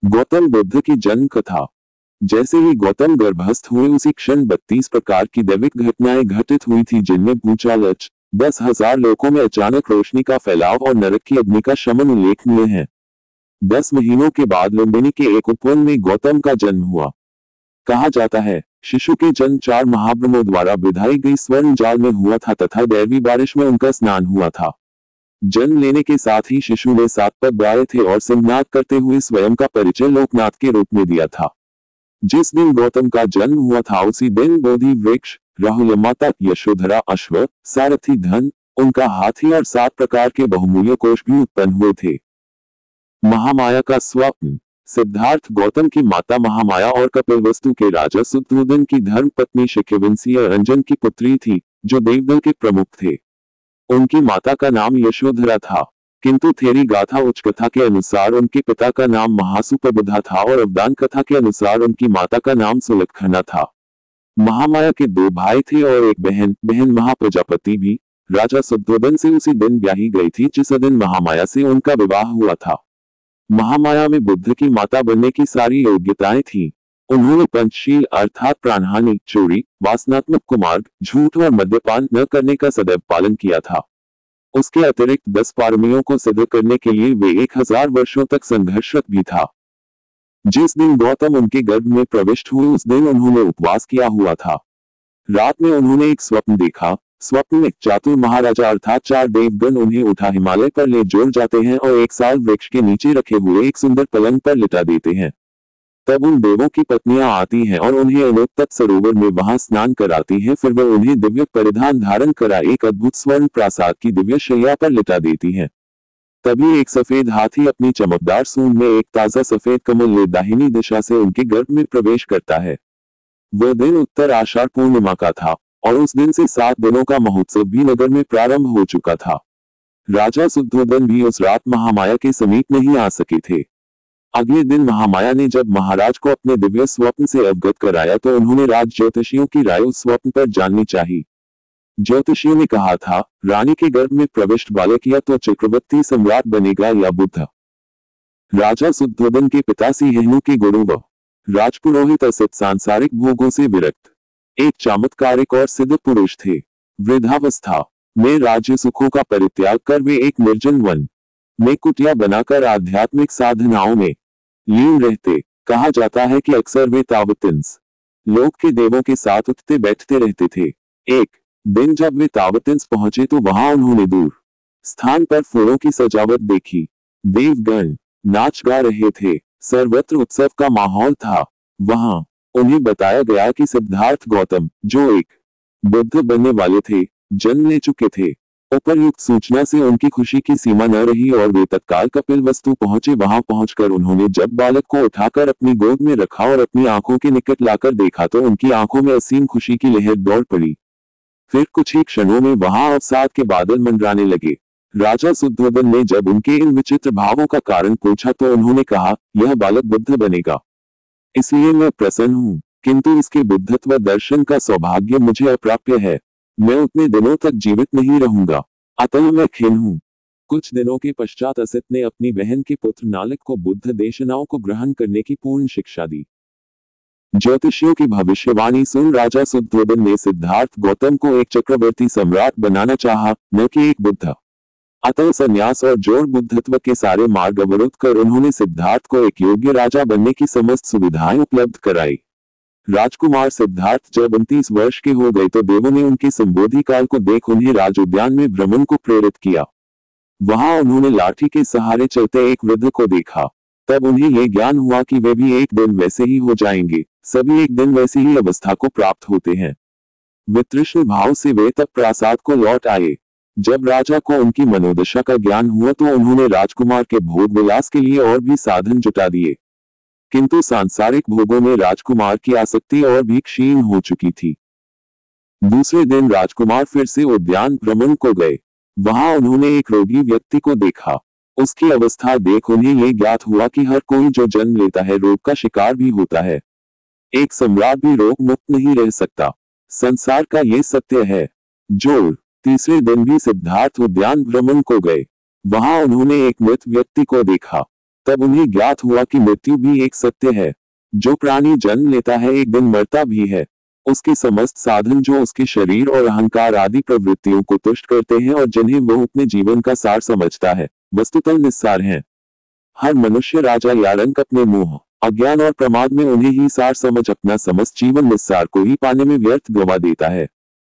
गौतम बुद्ध की जन्म कथा। जैसे ही गौतम गर्भस्थ हुए उसी क्षण 32 प्रकार की दैविक घटनाएं घटित हुई थी, जिनमें भूचालच, 10,000 लोगों में अचानक रोशनी का फैलाव और नरक की अग्नि का शमन उल्लेखनीय है। 10 महीनों के बाद लुम्बिनी के एक उपवन में गौतम का जन्म हुआ। कहा जाता है शिशु के जन्म 4 महाब्रह्मों द्वारा बिधाई गई स्वर्ण जाल में हुआ था तथा दैवी बारिश में उनका स्नान हुआ था। जन्म लेने के साथ ही शिशु ने 7 पग गाए थे और सिंहनाद करते हुए स्वयं का परिचय लोकनाथ के रूप में दिया था। जिस दिन गौतम का जन्म हुआ था उसी दिन बोधि वृक्ष, राहुल माता, यशोधरा, अश्व, सारथी, धन, उनका हाथी और 7 प्रकार के बहुमूल्य कोष भी उत्पन्न हुए थे। महामाया का स्वप्न। सिद्धार्थ गौतम की माता महामाया और कपिलवस्तु के राजा शुद्धोदन की धर्म पत्नी शिखिवंशी अंजन की पुत्री थी, जो देवदल के प्रमुख थे। उनकी माता का नाम यशोधरा था, किंतु थेरी गाथा उच्च कथा के अनुसार उनके पिता का नाम महासुपबुधा था और अवदान कथा के अनुसार उनकी माता का नाम सुलक्षणा था। महामाया के 2 भाई थे और एक बहन महाप्रजापति भी। राजा शुद्धोदन से उसी दिन ब्याही गई थी जिस दिन महामाया से उनका विवाह हुआ था। महामाया में बुद्ध की माता बनने की सारी योग्यताएं थी। उन्होंने पंचशील अर्थात प्राणहानि, चोरी, वासनात्मक कुमार्ग, झूठ और मद्यपान न करने का सदैव पालन किया था। उसके अतिरिक्त 10 पारमियों को सिद्ध करने के लिए वे 1000 वर्षों तक संघर्षरत भी था। जिस दिन गौतम उनके गर्भ में प्रविष्ट हुए उस दिन उन्होंने उपवास किया हुआ था। रात में उन्होंने एक स्वप्न देखा। स्वप्न में चातुर महाराजा अर्थात 4 देवगण उन्हें उठा हिमालय पर ले जोर जाते हैं और 1 साल वृक्ष के नीचे रखे हुए एक सुंदर पलंग पर लिटा देते हैं। तब उन देवों की पत्नियां आती हैं और उन्हें अलोक सरोवर में वहां स्नान कराती हैं। फिर वे उन्हें दिव्य परिधान धारण करा एक अद्भुत स्वर्ण प्रासाद की दिव्य शैया पर लिटा देती हैं। तभी एक सफेद हाथी अपनी चमकदार सूंड में एक ताजा सफेद कमल ले दाहिनी दिशा से उनके गर्भ में प्रवेश करता है। वह दिन उत्तर आषाढ़ पूर्णिमा का था और उस दिन से 7 दिनों का महोत्सव भी नगर में प्रारंभ हो चुका था। राजा शुद्धोदन भी उस रात महामाया के समीप नहीं आ सके थे। अगले दिन महामाया ने जब महाराज को अपने दिव्य स्वप्न से अवगत कराया तो उन्होंने राज ज्योतिषियों की राय उस स्वप्न पर जाननी चाहिए। ज्योतिषियों ने कहा था, रानी के गर्भ में प्रविष्ट बालक या तो चक्रवर्ती सम्राट बनेगा या बुद्ध। राजा शुद्धोदन के पिता सिंहनु के गुरु व राजपुरोहित असित सांसारिक भोगों से विरक्त एक चमत्कारिक और सिद्ध पुरुष थे। वृद्धावस्था में राज्य सुखों का परित्याग कर वे एक निर्जन वन में कुटिया बनाकर आध्यात्मिक साधनाओं में लीन रहते। कहा जाता है कि अक्सर वे तावतिंस लोक के देवों के साथ उठते बैठते रहते थे। एक दिन जब वे तावतिंस पहुंचे तो वहां उन्होंने दूर स्थान पर फूलों की सजावट देखी। देवगण नाच गा रहे थे, सर्वत्र उत्सव का माहौल था। वहां उन्हें बताया गया कि सिद्धार्थ गौतम, जो एक बुद्ध बनने वाले थे, जन्म ले चुके थे। उपर्युक्त सूचना से उनकी खुशी की सीमा न रही और वे तत्काल कपिलवस्तु पहुंचे। वहां पहुंचकर उन्होंने जब बालक को उठाकर अपनी गोद में रखा और अपनी आंखों के निकट लाकर देखा तो उनकी आंखों में असीम खुशी की लहर दौड़ पड़ी। फिर कुछ ही क्षणों में वहां अवसाद के बादल मंडराने लगे। राजा शुद्धोदन ने जब उनके इन विचित्र भावों का कारण पूछा तो उन्होंने कहा, यह बालक बुद्ध बनेगा, इसलिए मैं प्रसन्न हूँ, किंतु इसके बुद्धत्व दर्शन का सौभाग्य मुझे अप्राप्य है। मैं उतने दिनों तक जीवित नहीं रहूंगा, अतः मैं खिन्न हूँ। कुछ दिनों के पश्चात असित ने अपनी बहन के पुत्र नालक को बुद्ध देशनाओं को ग्रहण करने की पूर्ण शिक्षा दी। ज्योतिषियों की भविष्यवाणी सुन राजा शुद्धोदन ने सिद्धार्थ गौतम को एक चक्रवर्ती सम्राट बनाना चाहा, न कि एक बुद्ध। अतः संन्यास और जोड़ बुद्धत्व के सारे मार्ग अवरुद्ध कर उन्होंने सिद्धार्थ को एक योग्य राजा बनने की समस्त सुविधाएं उपलब्ध कराई। राजकुमार सिद्धार्थ जब 29 वर्ष के हो गए तो देवों ने उनके संबोधि काल को देख उन्हें राज उद्यान में भ्रमण को प्रेरित किया। वहां उन्होंने लाठी के सहारे चलते एक वृद्ध को देखा। तब उन्हें यह ज्ञान हुआ कि वे भी एक दिन वैसे ही हो जाएंगे। सभी एक दिन वैसी ही अवस्था को प्राप्त होते हैं। वितृष्ण भाव से वे तब प्रासाद को लौट आए। जब राजा को उनकी मनोदशा का ज्ञान हुआ तो उन्होंने राजकुमार के भोग विलास के लिए और भी साधन जुटा दिए, किंतु सांसारिक भोगों में राजकुमार की आसक्ति और भी क्षीण हो चुकी थी। दूसरे दिन राजकुमार फिर से उद्यान भ्रमण को गए। वहां उन्होंने एक रोगी व्यक्ति को देखा। उसकी अवस्था देख उन्हें यह ज्ञात हुआ कि हर कोई जो जन्म लेता है रोग का शिकार भी होता है। एक सम्राट भी रोग मुक्त नहीं रह सकता। संसार का ये सत्य है। जोर तीसरे दिन भी सिद्धार्थ उद्यान भ्रमण को गए। वहां उन्होंने एक मृत व्यक्ति को देखा। तब उन्हें ज्ञात हुआ कि मृत्यु भी एक सत्य है। जो प्राणी जन्म लेता है एक दिन मरता भी है। उसके समस्त साधन जो उसके शरीर और अहंकार आदि प्रवृत्तियों को तुष्ट करते हैं और जिन्हें वह अपने जीवन का सार समझता है, वस्तुतः निस्सार हैं। हर मनुष्य राजा या रंक अपने मोह, अज्ञान और प्रमाद में उन्हें ही सार समझ अपना समस्त जीवन निस्सार को ही पाने में व्यर्थ गंवा देता है।